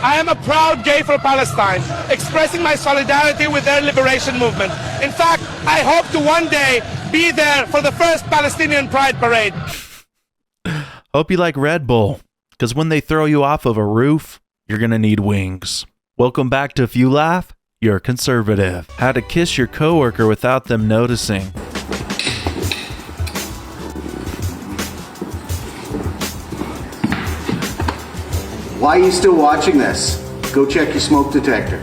I am a proud gay for Palestine, expressing my solidarity with their liberation movement. In fact, I hope to one day be there for the first Palestinian Pride Parade. Hope you like Red Bull, because when they throw you off of a roof, you're going to need wings. Welcome back to If You Laugh, You're Conservative. How to kiss your coworker without them noticing. Why are you still watching this? Go check your smoke detector.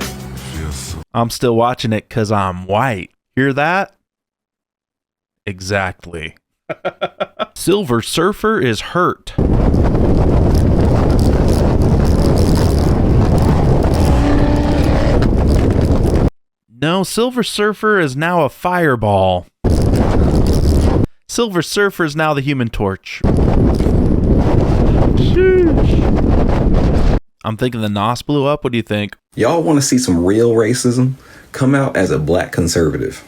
I'm still watching it because I'm white. Hear that? Exactly. Silver Surfer is hurt. No, Silver Surfer is now a fireball. Silver Surfer is now the Human Torch. Sheesh. I'm thinking the NOS blew up. What do you think? Y'all want to see some real racism? Come out as a black conservative.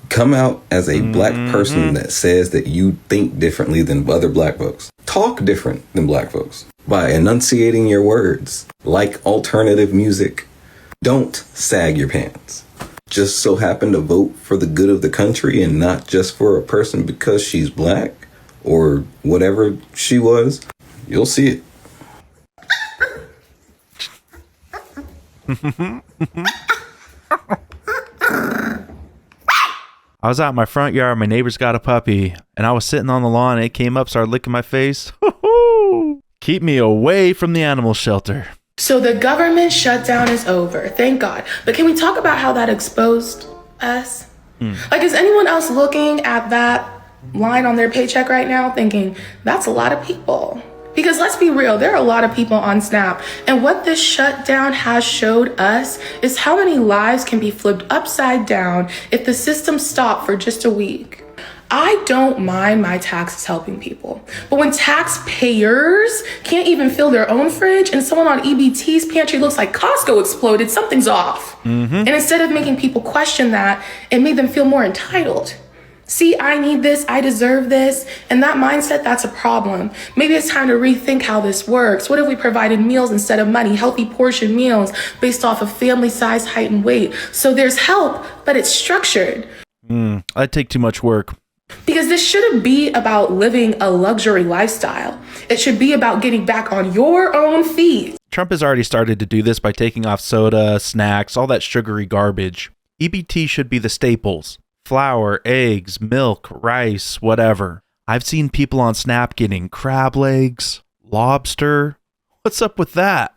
Come out as a black person that says that you think differently than other black folks. Talk different than black folks by enunciating your words. Like alternative music. Don't sag your pants. Just so happen to vote for the good of the country and not just for a person because she's black or whatever she was. You'll see it. I was out in my front yard. My neighbor's got a puppy, and I was sitting on the lawn, and it came up, started licking my face. Keep me away from the animal shelter. So the government shutdown is over, thank God. But can we talk about how that exposed us? Like, is anyone else looking at that line on their paycheck right now thinking, that's a lot of people? Because let's be real, there are a lot of people on Snap. And what this shutdown has showed us is how many lives can be flipped upside down if the system stopped for just a week. I don't mind my taxes helping people, but when taxpayers can't even fill their own fridge and someone on EBT's pantry looks like Costco exploded, something's off. And instead of making people question that, it made them feel more entitled. See, I need this, I deserve this, and that mindset, that's a problem. Maybe it's time to rethink how this works. What if we provided meals instead of money, healthy portion meals based off of family size, height, and weight? So there's help, but it's structured. I'd take too much work. Because this shouldn't be about living a luxury lifestyle. It should be about getting back on your own feet. Trump has already started to do this by taking off soda, snacks, all that sugary garbage. EBT should be the staples. Flour, eggs, milk, rice, whatever. I've seen people on Snap getting crab legs, lobster. What's up with that?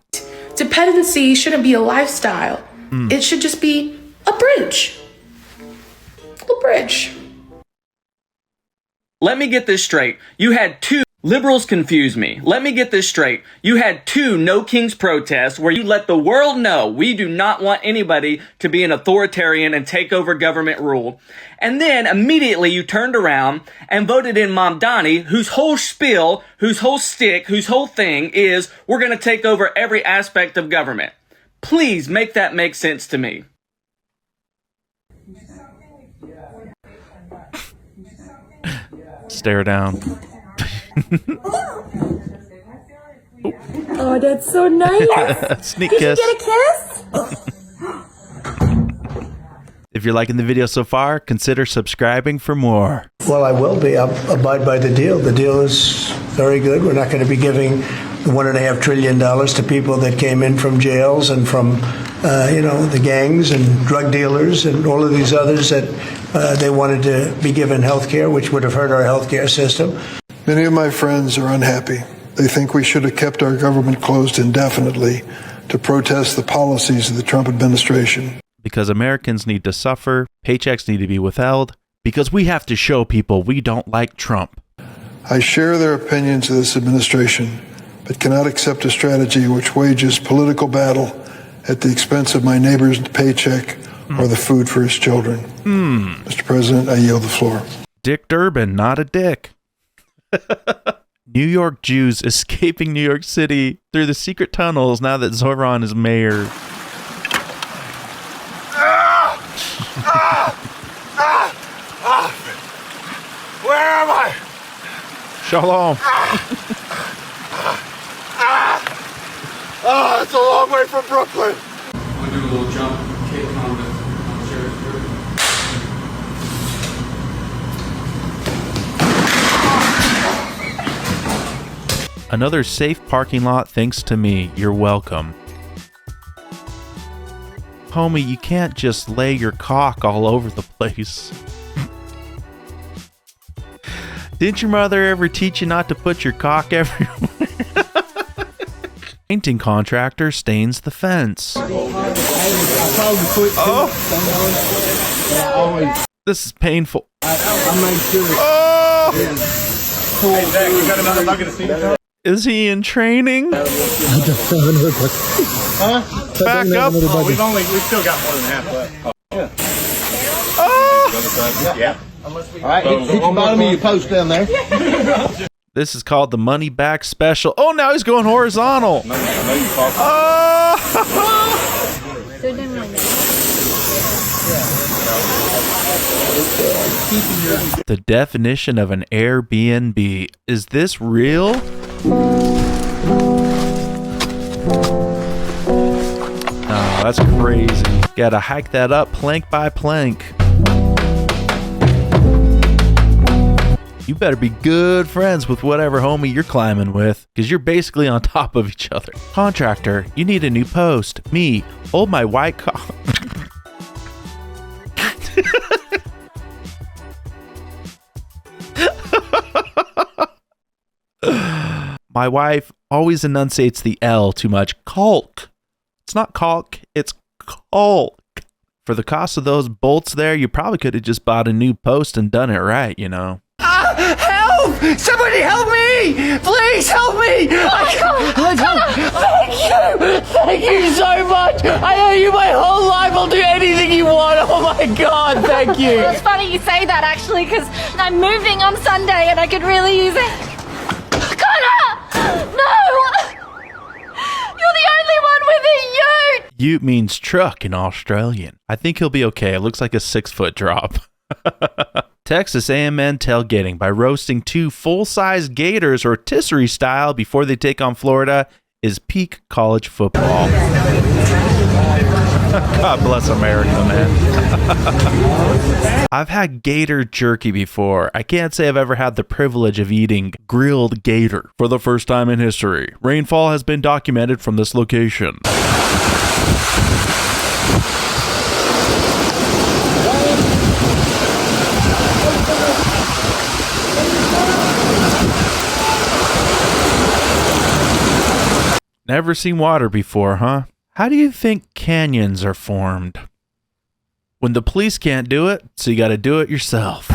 Dependency shouldn't be a lifestyle. It should just be a bridge. A bridge. Let me get this straight. You had two liberals confuse me. Let me get this straight. You had two No Kings protests where you let the world know we do not want anybody to be an authoritarian and take over government rule. And then immediately you turned around and voted in Mamdani, whose whole spiel, whose whole stick, whose whole thing is we're going to take over every aspect of government. Please make that make sense to me. Stare down. Oh, that's so nice. Sneak Did kiss. you get a kiss? If you're liking the video so far, consider subscribing for more. Well, I will be. I'll abide by the deal. The deal is very good. We're not going to be giving $1.5 trillion to people that came in from jails and from, the gangs and drug dealers and all of these others that they wanted to be given health care, which would have hurt our health care system. Many of my friends are unhappy. They think we should have kept our government closed indefinitely to protest the policies of the Trump administration. Because Americans need to suffer, paychecks need to be withheld, because we have to show people we don't like Trump. I share their opinions of this administration, but cannot accept a strategy which wages political battle at the expense of my neighbor's paycheck or the food for his children. Mr. President, I yield the floor. Dick Durbin, not a dick. New York Jews escaping New York City through the secret tunnels now that Zoran is mayor. Where am I? Shalom. Oh, it's a long way from Brooklyn. I'm gonna do a little jump kick on the sheriff's group. Another safe parking lot thanks to me. You're welcome. Homie, you can't just lay your cock all over the place. Didn't your mother ever teach you not to put your cock everywhere? Painting contractor stains the fence. Oh. This is painful. Oh! Hey, Zach, you got another bucket of steam? Is he in training? Huh? Back up. Oh, we've still got more than half left. Yeah. Oh! Yeah. All right, hit the bottom of your post down there. This is called the money back special. Oh, now he's going horizontal. Oh! The definition of an Airbnb. Is this real? Oh, that's crazy. Gotta hike that up plank by plank. You better be good friends with whatever homie you're climbing with, because you're basically on top of each other. Contractor, you need a new post. Me, hold my white cock. My wife always enunciates the L too much. Caulk. It's not caulk, it's caulk. For the cost of those bolts there, you probably could have just bought a new post and done it right, you know. Help! Somebody help me! Please help me! Thank you so much! I owe you my whole life! I'll do anything you want! Oh my god, thank you! Well, it's funny you say that actually, because I'm moving on Sunday and I could really use it. Connor! No! You're the only one with a ute! Ute means truck in Australian. I think he'll be okay. It looks like a 6-foot drop. Texas A&M tailgating by roasting 2 full-size gators rotisserie style before they take on Florida is peak college football. God bless America, man. I've had gator jerky before. I can't say I've ever had the privilege of eating grilled gator. For the first time in history, rainfall has been documented from this location. Never seen water before, huh? How do you think canyons are formed? When the police can't do it, so you gotta do it yourself.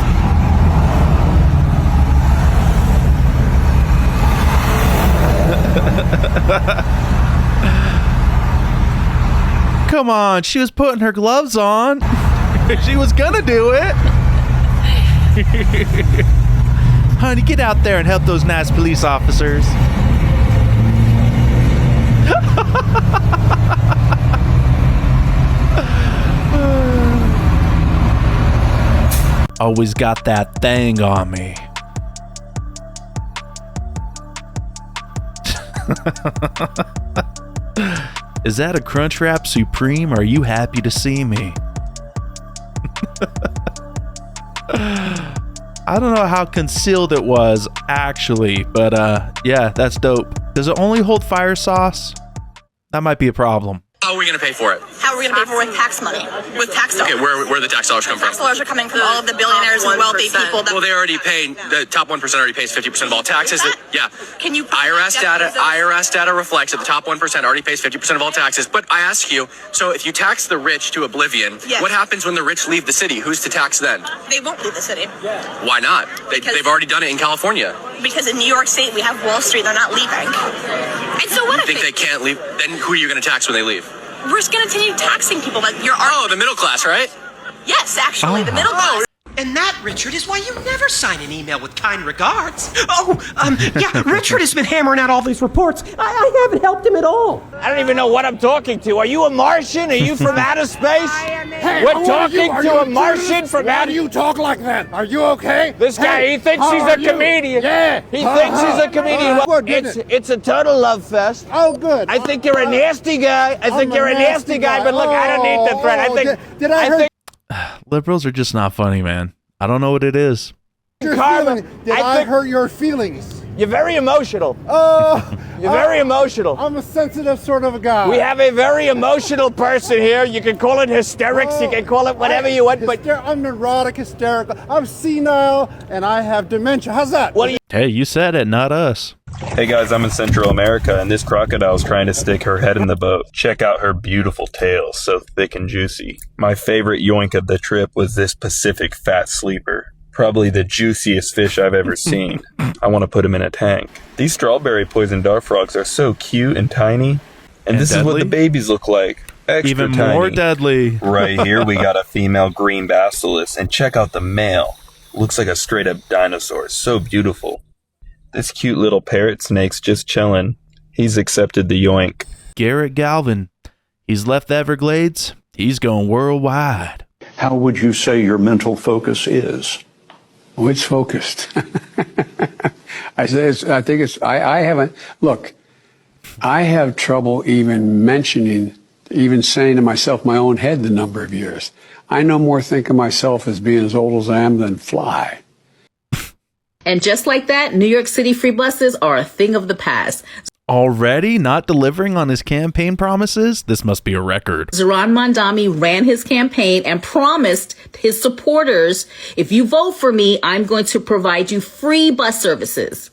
Come on, she was putting her gloves on. She was gonna do it. Honey, get out there and help those nice police officers. Always got that thing on me. Is that a Crunchwrap Supreme? Or are you happy to see me? I don't know how concealed it was actually, but yeah, that's dope. Does it only hold fire sauce? That might be a problem. How are we going to pay for it? How are we going to pay for it with tax money? With tax dollars. Okay, where the tax dollars come from? Tax dollars are coming from all of the billionaires and wealthy people. Well, they already pay, the top 1% already pays 50% of all taxes. Yeah. Can you IRS data reflects that the top 1% already pays 50% of all taxes. But I ask you, so if you tax the rich to oblivion, yes, what happens when the rich leave the city? Who's to tax then? They won't leave the city. Why not? They've already done it in California. Because in New York State, we have Wall Street. They're not leaving. And so what you think they can't leave? Then who are you going to tax when they leave? We're just going to continue taxing people. Like the middle class, right? Yes, actually, the middle class. And that, Richard, is why you never sign an email with kind regards. Yeah, Richard has been hammering out all these reports. I haven't helped him at all. I don't even know what I'm talking to. Are you a Martian? Are you from outer space? We're talking to a Martian from outer... Why do you talk like that? Are you okay? This guy, he thinks he's a comedian. Yeah. He thinks he's a comedian. Well, it's a total love fest. Oh, good. I think you're a nasty guy. I think you're a nasty guy, but look, I don't need the threat. I think... Did I hurt... Liberals are just not funny, man. I don't know what it is. Did I hurt your feelings? You're very emotional. You're very emotional. I'm a sensitive sort of a guy. We have a very emotional person here. You can call it hysterics. You can call it whatever you want. But I'm neurotic, hysterical. I'm senile, and I have dementia. How's that? Hey, you said it, not us. Hey guys, I'm in Central America, and this crocodile's trying to stick her head in the boat. Check out her beautiful tail, so thick and juicy. My favorite yoink of the trip was this Pacific fat sleeper. Probably the juiciest fish I've ever seen. I want to put him in a tank. These strawberry poison dart frogs are so cute and tiny. And this deadly? is what the babies look like. Extra Even tiny. more deadly. Right here we got a female green basilisk, and check out the male. Looks like a straight up dinosaur. So beautiful. This cute little parrot snake's just chilling. He's accepted the yoink. Garrett Galvin. He's left the Everglades. He's going worldwide. How would you say your mental focus is? Oh, it's focused. I haven't, look, I have trouble even saying to myself my own head the number of years. I no more think of myself as being as old as I am than fly. And just like that, New York City free buses are a thing of the past. Already not delivering on his campaign promises? This must be a record. Zohran Mamdani ran his campaign and promised his supporters, if you vote for me, I'm going to provide you free bus services,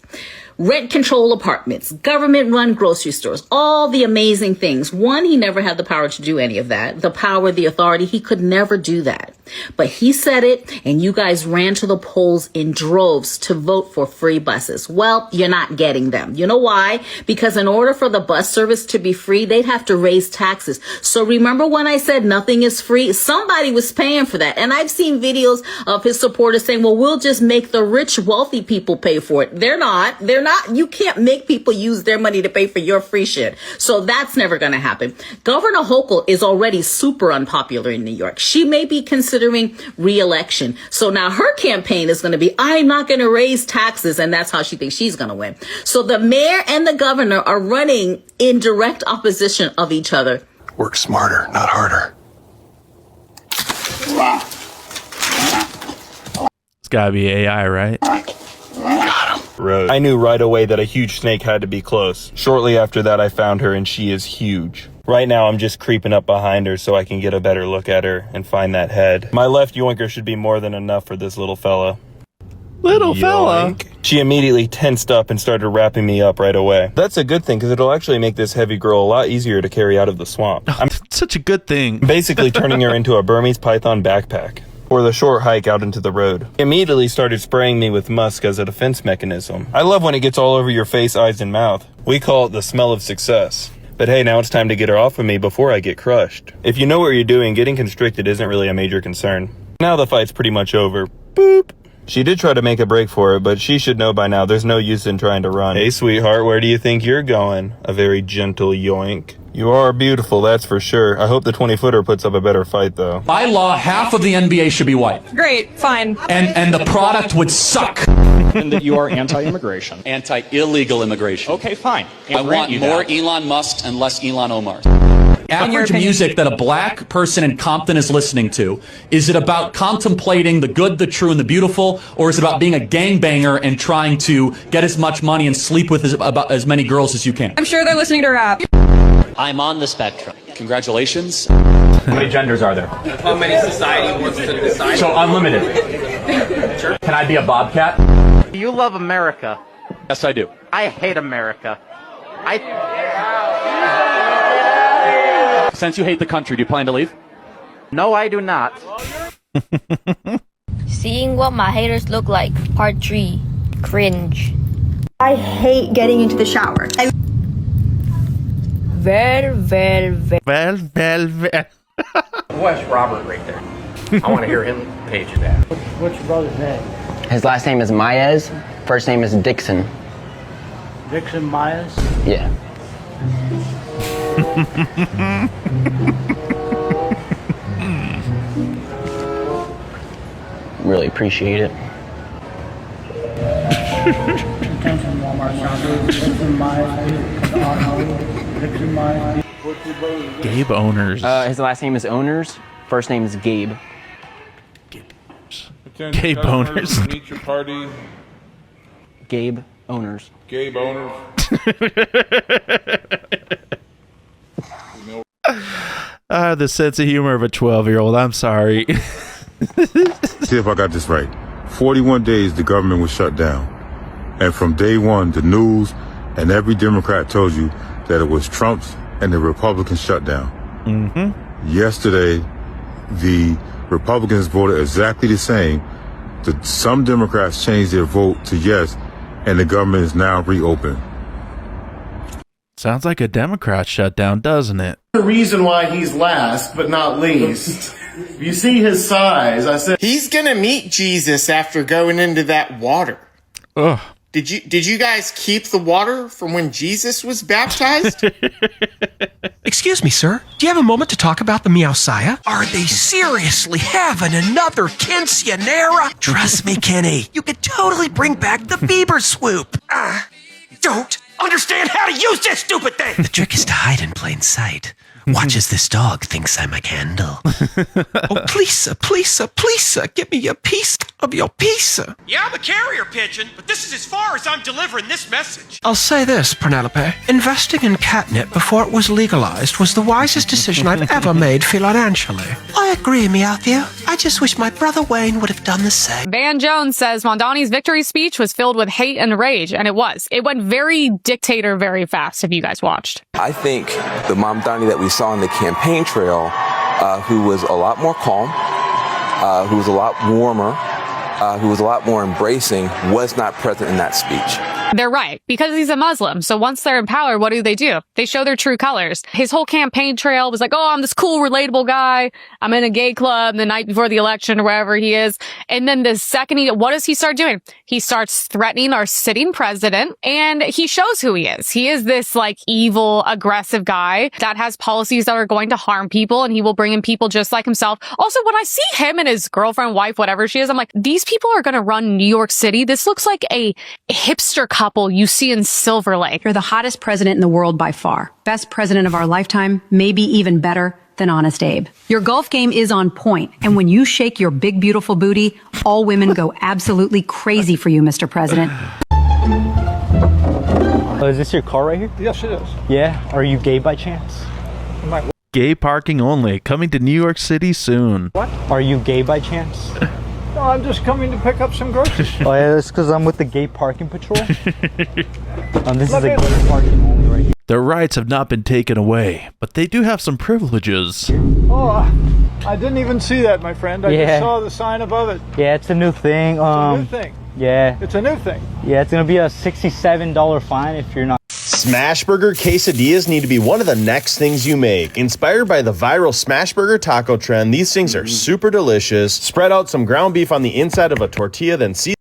rent control apartments, government-run grocery stores, all the amazing things. One, he never had the power to do any of that. The power, the authority, he could never do that. But he said it, and you guys ran to the polls in droves to vote for free buses. Well, you're not getting them. You know why? Because in order for the bus service to be free, they'd have to raise taxes. So remember when I said nothing is free? Somebody was paying for that. And I've seen videos of his supporters saying, well, we'll just make the rich, wealthy people pay for it. They're not. You can't make people use their money to pay for your free shit. So that's never going to happen. Governor Hochul is already super unpopular in New York. She may be considering re-election. So now her campaign is going to be, I'm not going to raise taxes. And that's how she thinks she's going to win. So the mayor and the governor are running in direct opposition of each other. Work smarter, not harder. It's gotta be AI, right? Road. I knew right away that a huge snake had to be close. Shortly after that, I found her, and she is huge. Right now, I'm just creeping up behind her so I can get a better look at her and find that head. My left yoinker should be more than enough for this little fella. Little fella? She immediately tensed up and started wrapping me up right away. That's a good thing, because it'll actually make this heavy girl a lot easier to carry out of the swamp. I'm such a good thing. Basically turning her into a Burmese python backpack. For the short hike out into the road. He immediately started spraying me with musk as a defense mechanism. I love when it gets all over your face, eyes, and mouth. We call it the smell of success. But hey, now it's time to get her off of me before I get crushed. If you know what you're doing, getting constricted isn't really a major concern. Now the fight's pretty much over. Boop. She did try to make a break for it, but she should know by now there's no use in trying to run. Hey, sweetheart, where do you think you're going? A very gentle yoink. You are beautiful, that's for sure. I hope the 20-footer puts up a better fight, though. By law, half of the NBA should be white. Great, fine. And the product would suck. And that you are anti-immigration. Anti-illegal immigration. Okay, fine. I want more Elon Musk and less Elon Omar. Average music that a black person in Compton is listening to, is it about contemplating the good, the true, and the beautiful, or is it about being a gangbanger and trying to get as much money and sleep with about as many girls as you can? I'm sure they're listening to rap. I'm on the spectrum. Congratulations. How many genders are there? How many society wants to decide? So unlimited. Sure. Can I be a bobcat? You love America. Yes, I do. I hate America. Since you hate the country, do you plan to leave? No, I do not. Seeing what my haters look like. Part 3. Cringe. I hate getting into the shower. Well. Where's Robert right there? I want to hear him page that. What's your brother's name? His last name is Maez. First name is Dixon. Dixon Myers? Yeah. Really appreciate it. Attention, Walmart shoppers. Dixon Myers. Dixon Myers. What's your brother's name? Gabe Owners. His last name is Owners. First name is Gabe. Gabe Owners. Meet your party. Gabe Owners. Gabe Owners. The sense of humor of a 12-year-old. I'm sorry. See if I got this right. 41 days the government was shut down. And from day one, the news and every Democrat told you that it was Trump's and the Republicans shutdown. Mm-hmm. Yesterday, the Republicans voted exactly the same. Some Democrats changed their vote to yes, and the government is now reopened. Sounds like a Democrat shutdown, doesn't it? The reason why he's last but not least. If you see his size, I said he's gonna meet Jesus after going into that water. Ugh. Did you guys keep the water from when Jesus was baptized? Excuse me, sir. Do you have a moment to talk about the Meowsiah? Are they seriously having another quinceanera? Trust me, Kenny. You could totally bring back the fever swoop. Don't understand how to use this stupid thing. The trick is to hide in plain sight. Watch as this dog thinks I'm a candle. Oh, please, give me a piece of your pizza. Yeah, I'm a carrier pigeon, but this is as far as I'm delivering this message. I'll say this, Penelope. Investing in catnip before it was legalized was the wisest decision I've ever made financially. I agree, Meowthea. I just wish my brother Wayne would have done the same. Van Jones says Mondani's victory speech was filled with hate and rage, and it was. It went very dictator very fast, if you guys watched. I think the Mondani that we saw on the campaign trail, who was a lot more calm, who was a lot warmer, who was a lot more embracing, was not present in that speech. They're right, because he's a Muslim. So once they're in power, what do? They show their true colors. His whole campaign trail was like, oh, I'm this cool, relatable guy. I'm in a gay club the night before the election or wherever he is. And then the second what does he start doing? He starts threatening our sitting president, and he shows who he is. He is this like evil, aggressive guy that has policies that are going to harm people, and he will bring in people just like himself. Also, when I see him and his girlfriend, wife, whatever she is, I'm like, these people are going to run New York City. This looks like a hipster couple you see in Silver Lake. You're the hottest president in the world by far. Best president of our lifetime, maybe even better than Honest Abe. Your golf game is on point, and when you shake your big, beautiful booty, all women go absolutely crazy for you, Mr. President. Oh, is this your car right here? yes, it is. Yeah? Are you gay by chance? Gay parking only. Coming to New York City soon. What? Are you gay by chance? No, I'm just coming to pick up some groceries. Oh, yeah, that's because I'm with the gay parking patrol. This is a gay parking only right here. Their rights have not been taken away, but they do have some privileges. Oh, I didn't even see that, my friend. I just saw the sign above it. Yeah, it's a new thing. It's a new thing. Yeah. It's a new thing. Yeah, it's going to be a $67 fine if you're not. Smashburger quesadillas need to be one of the next things you make. Inspired by the viral Smashburger taco trend, these things are super delicious. Spread out some ground beef on the inside of a tortilla, then season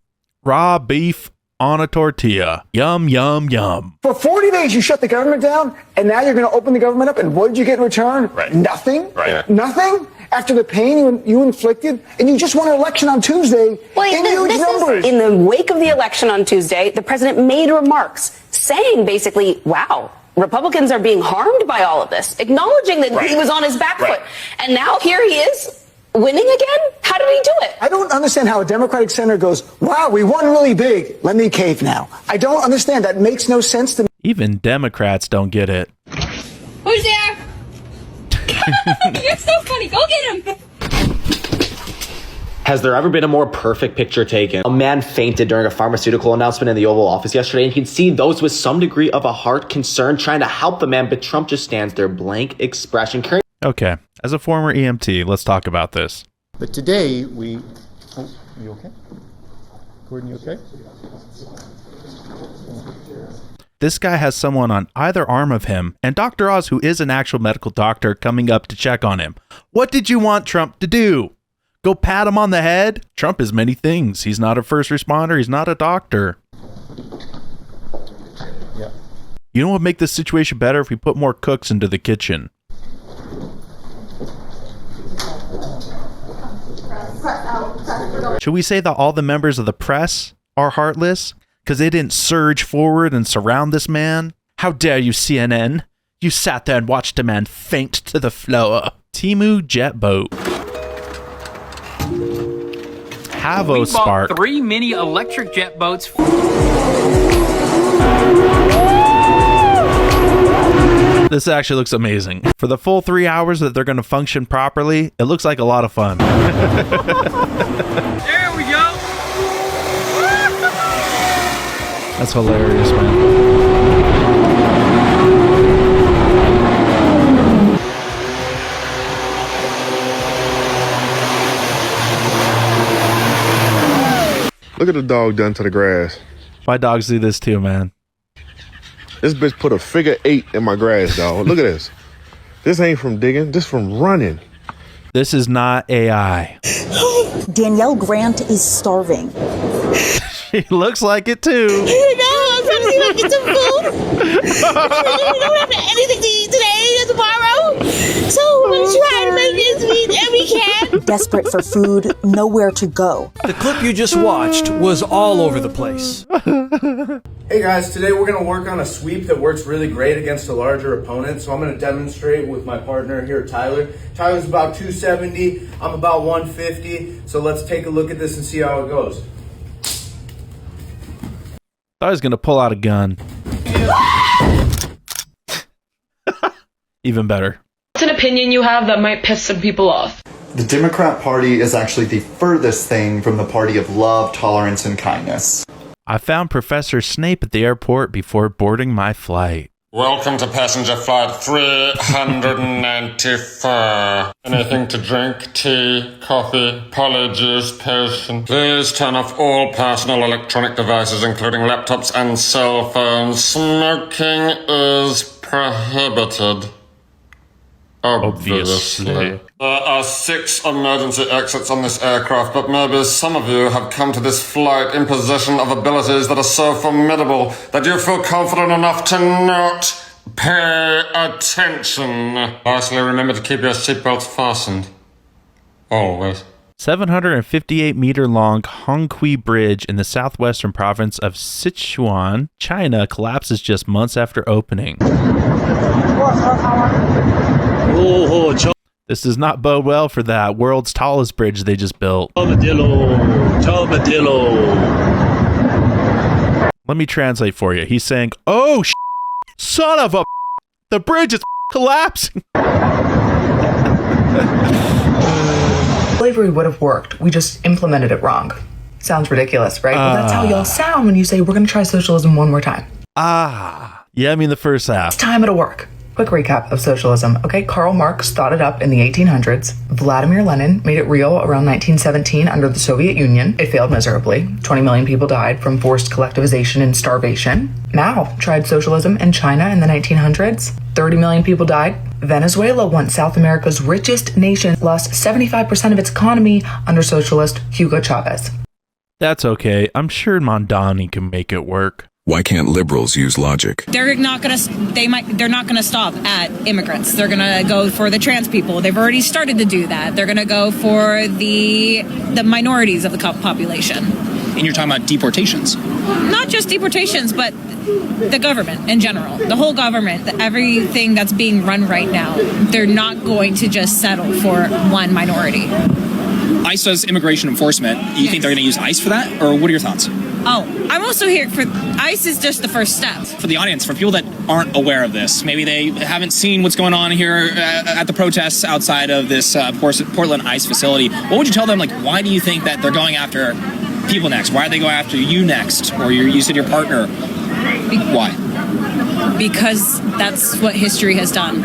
raw beef on a tortilla. Yum, yum, yum. For 40 days, you shut the government down, and now you're going to open the government up, and what did you get in return? Right. Nothing? Right. Nothing? After the pain you inflicted, and you just won an election on Tuesday in huge numbers. In the wake of the election on Tuesday, the president made remarks saying basically, wow, Republicans are being harmed by all of this, acknowledging that he was on his back foot. And now here he is winning again? How did he do it? I don't understand how a Democratic senator goes, wow, we won really big. Let me cave now. I don't understand. That makes no sense to me. Even Democrats don't get it. Who's there? You're so funny. Go get him. Has there ever been a more perfect picture taken? A man fainted during a pharmaceutical announcement in the Oval Office yesterday, and you can see those with some degree of a heart concern trying to help the man, but Trump just stands there, blank expression. Okay, as a former EMT, let's talk about this. But today we... Oh, are you okay? Gordon, you okay? This guy has someone on either arm of him, and Dr. Oz, who is an actual medical doctor, coming up to check on him. What did you want Trump to do? Go pat him on the head? Trump is many things. He's not a first responder. He's not a doctor. Yeah. You know what would make this situation better if we put more cooks into the kitchen? Should we say that all the members of the press are heartless because they didn't surge forward and surround this man? How dare you, CNN? You sat there and watched a man faint to the floor. Timu jet boat. Havo Spark. We bought 3 mini electric jet boats. This actually looks amazing. For the full 3 hours that they're going to function properly, it looks like a lot of fun. There we go. That's hilarious, man. Look at the dog done to the grass. My dogs do this too, man. This bitch put a figure 8 in my grass, dog. Look at this. This ain't from digging, this from running. This is not AI. Danielle Grant is starving. She looks like it too. I'm trying to see if I can get some food. We don't have anything to eat today or tomorrow. So we're trying to make ends meet and we can. Desperate for food, nowhere to go. The clip you just watched was all over the place. Hey guys, today we're going to work on a sweep that works really great against a larger opponent. So I'm going to demonstrate with my partner here, Tyler. Tyler's about 270, I'm about 150. So let's take a look at this and see how it goes. I was going to pull out a gun. Even better. What's an opinion you have that might piss some people off? The Democrat Party is actually the furthest thing from the party of love, tolerance, and kindness. I found Professor Snape at the airport before boarding my flight. Welcome to passenger flight 394. Anything to drink? Tea, coffee, polyjuice, potion. Please turn off all personal electronic devices, including laptops and cell phones. Smoking is prohibited. Obviously. There are 6 emergency exits on this aircraft, but maybe some of you have come to this flight in possession of abilities that are so formidable that you feel confident enough to not pay attention. Lastly, remember to keep your seatbelts fastened. Always. 758-meter long Hongqi Bridge in the southwestern province of Sichuan, China, collapses just months after opening. This does not bode well for that world's tallest bridge they just built. Let me translate for you. He's saying, "Oh, son of a, the bridge is collapsing." Slavery would have worked. We just implemented it wrong. Sounds ridiculous, right? Well, that's how y'all sound when you say we're going to try socialism one more time. Yeah, I mean the first half. This time it'll work. Quick recap of socialism. Okay, Karl Marx thought it up in the 1800s. Vladimir Lenin made it real around 1917 under the Soviet Union. It failed miserably. 20 million people died from forced collectivization and starvation. Mao tried socialism in China in the 1900s. 30 million people died. Venezuela, once South America's richest nation, lost 75% of its economy under socialist Hugo Chavez. That's okay. I'm sure Mondani can make it work. Why can't liberals use logic? They're not gonna stop at immigrants. They're gonna go for the trans people. They've already started to do that. They're gonna go for the minorities of the population. And you're talking about deportations? Not just deportations, but the government in general. The whole government, everything that's being run right now. They're not going to just settle for one minority. ICE does immigration enforcement. You think they're going to use ICE for that? Or what are your thoughts? Oh, I'm also here for ICE is just the first step. For the audience, for people that aren't aware of this, maybe they haven't seen what's going on here at the protests outside of this Portland ICE facility. What would you tell them? Like, why do you think that they're going after people next? Why are they going after you next? Or you said your partner. Why? Because that's what history has done.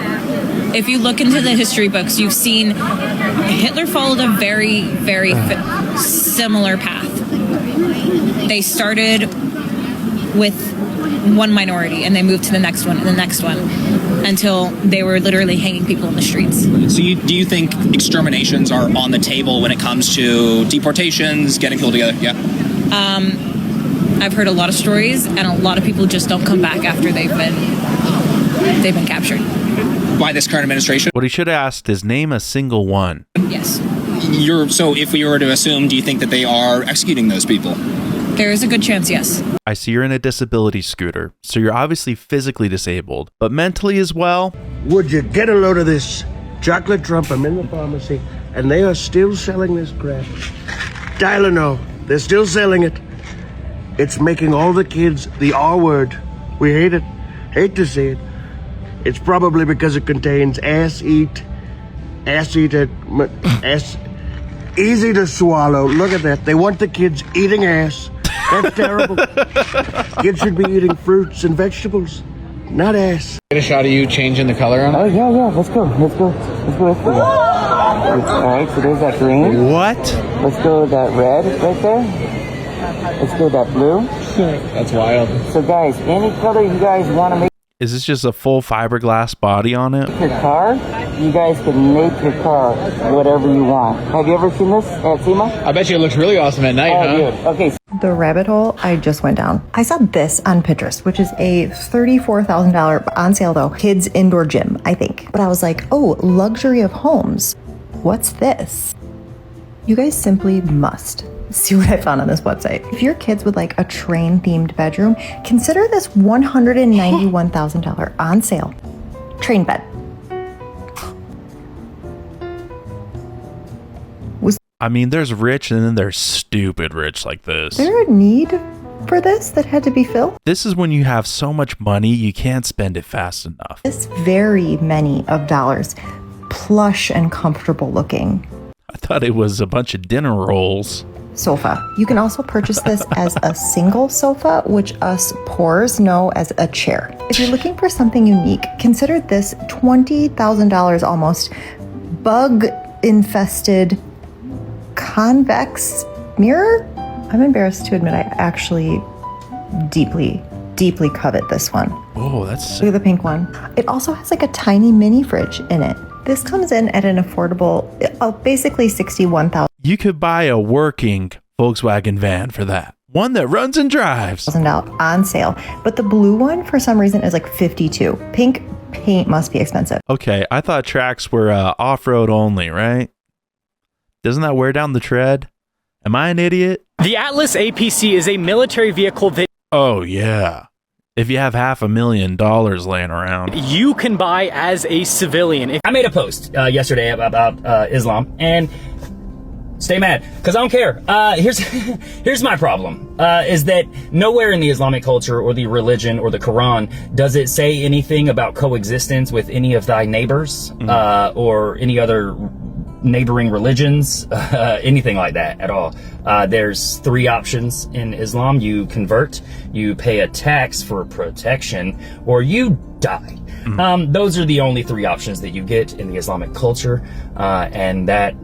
If you look into the history books, you've seen Hitler followed a very, very similar path. They started with one minority and they moved to the next one and the next one. until they were literally hanging people in the streets. So do you think exterminations are on the table when it comes to deportations, getting people together? Yeah. I've heard a lot of stories, and a lot of people just don't come back after they've been captured. By this current administration? What he should have asked is name a single one. Yes. So if we were to assume, do you think that they are executing those people? There is a good chance, yes. I see you're in a disability scooter, so you're obviously physically disabled, but mentally as well. Would you get a load of this chocolate Trump? I'm in the pharmacy, and they are still selling this crap. Tylenol, they're still selling it. It's making all the kids the R word. We hate it. Hate to see it. It's probably because it contains easy to swallow. Look at that. They want the kids eating ass. That's terrible. Kids should be eating fruits and vegetables, not ass. Get a shot of you changing the color on it? Oh, yeah. Let's go. All right, so there's that green. What? Let's go with that red right there. Let's go with that blue. That's wild. So, guys, any color you guys want to make Is this just a full fiberglass body on it? your car, you guys can make your car whatever you want. Have you ever seen this at SEMA? I bet you it looks really awesome at night, huh? Good. Okay. The rabbit hole I just went down. I saw this on Pinterest, which is a $34,000 on sale though, kids indoor gym, I think. But I was like, oh, luxury of homes. What's this? You guys simply must see what I found on this website. If your kids would like a train-themed bedroom, consider this $191,000 on sale train bed. I mean, there's rich and then there's stupid rich like this. Is there a need for this that had to be filled? This is when you have so much money, you can't spend it fast enough. This very many of dollars, plush and comfortable looking. I thought it was a bunch of dinner rolls. Sofa. You can also purchase this as a single sofa, which us poors know as a chair. If you're looking for something unique, consider this $20,000 almost bug-infested convex mirror. I'm embarrassed to admit I actually deeply covet this one. Oh, that's... Look at the pink one. It also has like a tiny mini fridge in it. This comes in at an affordable, basically $61,000. You could buy a working Volkswagen van for that. One that runs and drives. On sale. But the blue one, for some reason, is like $52,000. Pink paint must be expensive. Okay, I thought tracks were off-road only, right? Doesn't that wear down the tread? Am I an idiot? The Atlas APC is a military vehicle that... Oh, yeah. If you have $500,000 laying around, you can buy as a civilian. I made a post yesterday about Islam, and stay mad, because I don't care. Here's my problem, is that nowhere in the Islamic culture or the religion or the Quran does it say anything about coexistence with any of thy neighbors or any other neighboring religions, anything like that at all. There's three options in Islam. You convert, you pay a tax for protection, or you die. Those are the only three options that you get in the Islamic culture, and that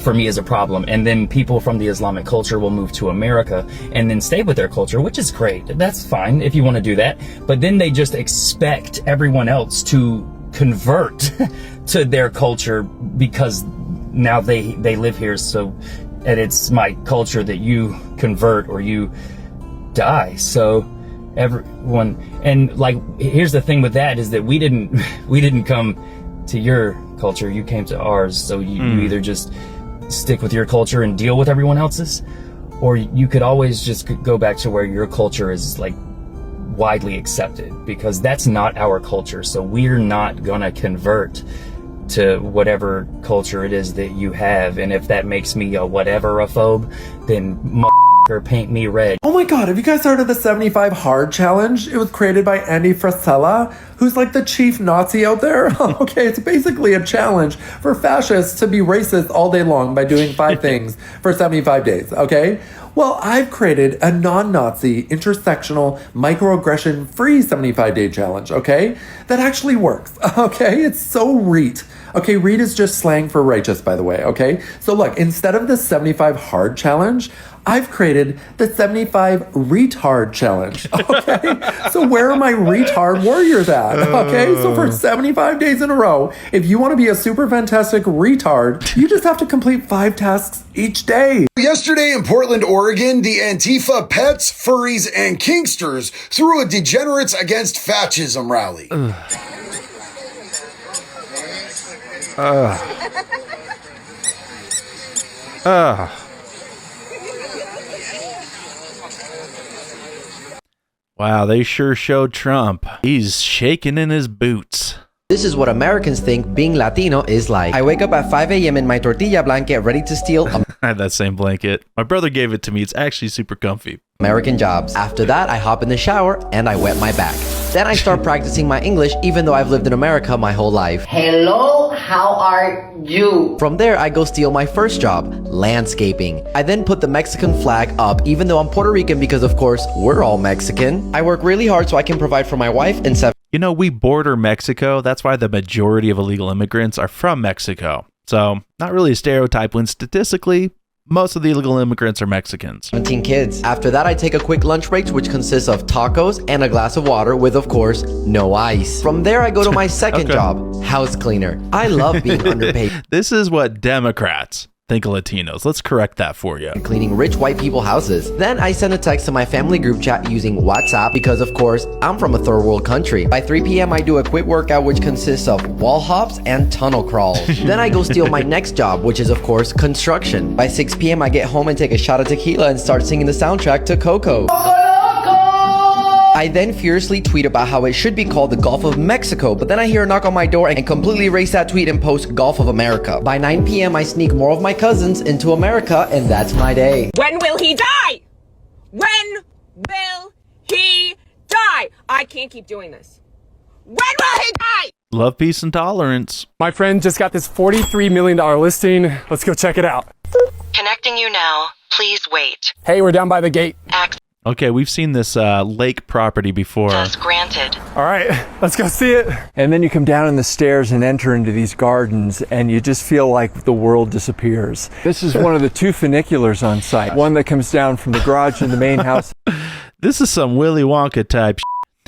for me is a problem. And then people from the Islamic culture will move to America and then stay with their culture, which is great. That's fine if you want to do that. But then they just expect everyone else to convert to their culture because now they live here. So, and it's my culture that you convert or you die. So everyone, and like, here's the thing with that is that we didn't come to your culture. You came to ours. So you either just stick with your culture and deal with everyone else's, or you could always just go back to where your culture is like widely accepted, because that's not our culture. So we're not gonna convert to whatever culture it is that you have. And if that makes me a whatever-ophobe, then paint me red. Oh my god, have you guys heard of the 75 Hard Challenge? It was created by Andy Frisella, who's like the chief Nazi out there. Okay, it's basically a challenge for fascists to be racist all day long by doing 5 things for 75 days, okay? Well, I've created a non-Nazi, intersectional, microaggression-free 75-day challenge, okay? That actually works, okay? It's so reet. Okay, read is just slang for righteous, by the way, okay? So look, instead of the 75 hard challenge, I've created the 75 retard challenge, okay? So where are my retard warriors at, okay? So for 75 days in a row, if you want to be a super fantastic retard, you just have to complete 5 tasks each day. Yesterday in Portland, Oregon, the Antifa pets, furries, and kinksters threw a Degenerates Against Fascism rally. Wow, they sure showed Trump. He's shaking in his boots. This is what Americans think being Latino is like. I wake up at 5 a.m. in my tortilla blanket ready to steal I had that same blanket. My brother gave it to me. It's actually super comfy. American jobs. After that, I hop in the shower and I wet my back. Then I start practicing my English even though I've lived in America my whole life. Hello, how are you? From there, I go steal my first job, landscaping. I then put the Mexican flag up even though I'm Puerto Rican because of course, we're all Mexican. I work really hard so I can provide for my wife and 7. You know, we border Mexico. That's why the majority of illegal immigrants are from Mexico. So, not really a stereotype when statistically, most of the illegal immigrants are Mexicans. 17 kids. After that, I take a quick lunch break, which consists of tacos and a glass of water with, of course, no ice. From there, I go to my second job, house cleaner. I love being underpaid. This is what Democrats think of Latinos. Let's correct that for you. Cleaning rich white people houses. Then I send a text to my family group chat using WhatsApp because of course I'm from a third world country. By 3 p.m. I do a quick workout which consists of wall hops and tunnel crawls. Then I go steal my next job, which is of course construction. By 6 p.m. I get home and take a shot of tequila and start singing the soundtrack to Coco. I then furiously tweet about how it should be called the Gulf of Mexico, but then I hear a knock on my door and completely erase that tweet and post Gulf of America. By 9 p.m. I sneak more of my cousins into America and that's my day. When will he die? When will he die? I can't keep doing this. When will he die? Love, peace, and tolerance. My friend just got this $43 million listing. Let's go check it out. Connecting you now. Please wait. Hey, we're down by the gate. Okay, we've seen this lake property before. Just granted. All right, let's go see it. And then you come down in the stairs and enter into these gardens and you just feel like the world disappears. This is one of the 2 funiculars on site. One that comes down from the garage in the main house. This is some Willy Wonka type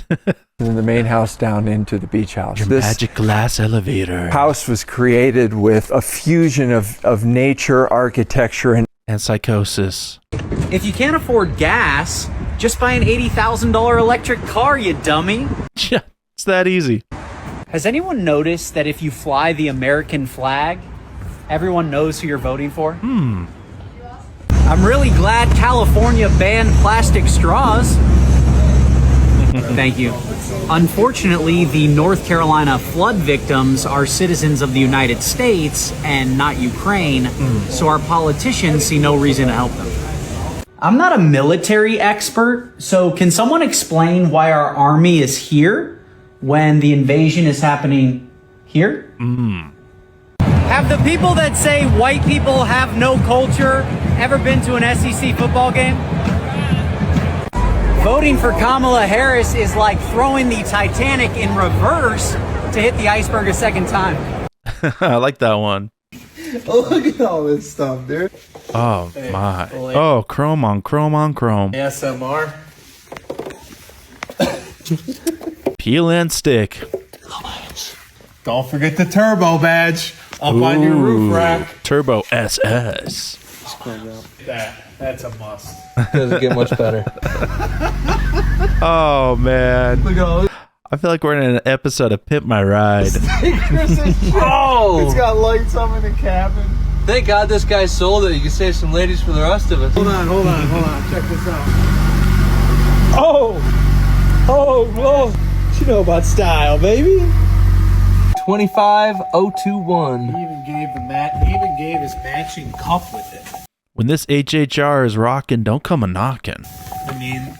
and then the main house down into the beach house. Your magic glass elevator. House was created with a fusion of nature, architecture, and psychosis. If you can't afford gas, just buy an $80,000 electric car, you dummy. Yeah, it's that easy. Has anyone noticed that if you fly the American flag, everyone knows who you're voting for? I'm really glad California banned plastic straws. Thank you. Unfortunately, the North Carolina flood victims are citizens of the United States and not Ukraine, so our politicians see no reason to help them. I'm not a military expert, so can someone explain why our army is here when the invasion is happening here? Have the people that say white people have no culture ever been to an SEC football game? Voting for Kamala Harris is like throwing the Titanic in reverse to hit the iceberg a second time. I like that one. Look at all this stuff, dude. Oh my. Oh, chrome on chrome on chrome. ASMR. Peel and stick. Don't forget the turbo badge up on your roof rack. Turbo SS. That's a must. Doesn't get much better. Oh man. Look at all this. I feel like we're in an episode of Pimp My Ride. Oh! It's got lights up in the cabin. Thank God this guy sold it. You can save some ladies for the rest of us. Hold on. Check this out. Oh! You know about style, baby. 25021. He even gave his matching cuff with it. When this HHR is rocking, don't come a knocking. I mean,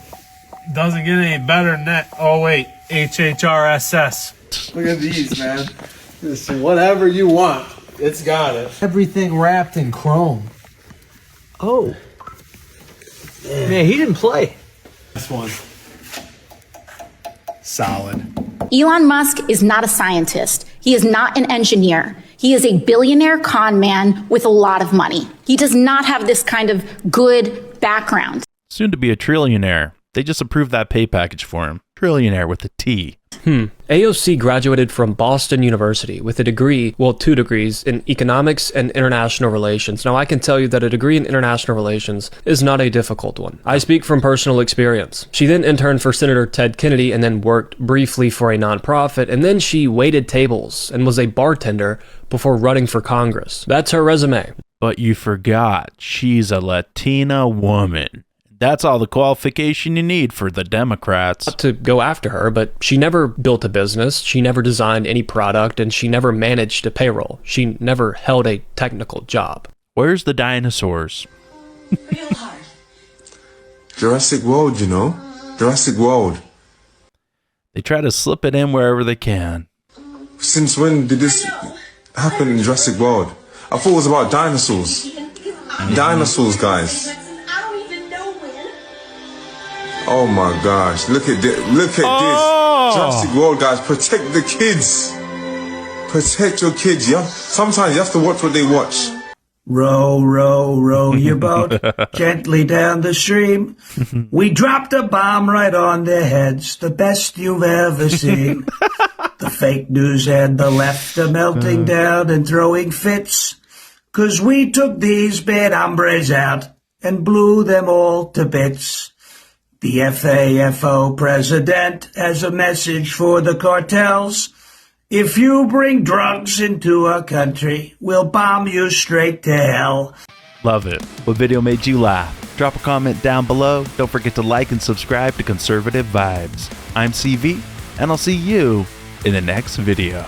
doesn't get any better than that. Oh wait, HHRSS. Look at these, man. Listen, whatever you want, it's got it. Everything wrapped in chrome. Oh. Man, he didn't play. This one. Solid. Elon Musk is not a scientist. He is not an engineer. He is a billionaire con man with a lot of money. He does not have this kind of good background. Soon to be a trillionaire. They just approved that pay package for him. Trillionaire with a T. AOC graduated from Boston University with a degree, well, 2 degrees, in economics and international relations. Now, I can tell you that a degree in international relations is not a difficult one. I speak from personal experience. She then interned for Senator Ted Kennedy and then worked briefly for a nonprofit, and then she waited tables and was a bartender before running for Congress. That's her resume. But you forgot, she's a Latina woman. That's all the qualification you need for the Democrats. Not to go after her, but she never built a business, she never designed any product, and she never managed a payroll. She never held a technical job. Where's the dinosaurs? Jurassic World, you know? Jurassic World. They try to slip it in wherever they can. Since when did this happen in Jurassic World? I thought it was about dinosaurs. Dinosaurs, guys. Oh my gosh, look at this. Look at this. Jurassic World, guys. Protect the kids. Protect your kids, yeah? Sometimes you have to watch what they watch. Row, row, row your boat gently down the stream. We dropped a bomb right on their heads, the best you've ever seen. The fake news and the left are melting down and throwing fits. 'Cause we took these bad hombres out and blew them all to bits. The FAFO president has a message for the cartels. If you bring drugs into our country, we'll bomb you straight to hell. Love it. What video made you laugh? Drop a comment down below. Don't forget to like and subscribe to Conservative Vibes. I'm CV, and I'll see you in the next video.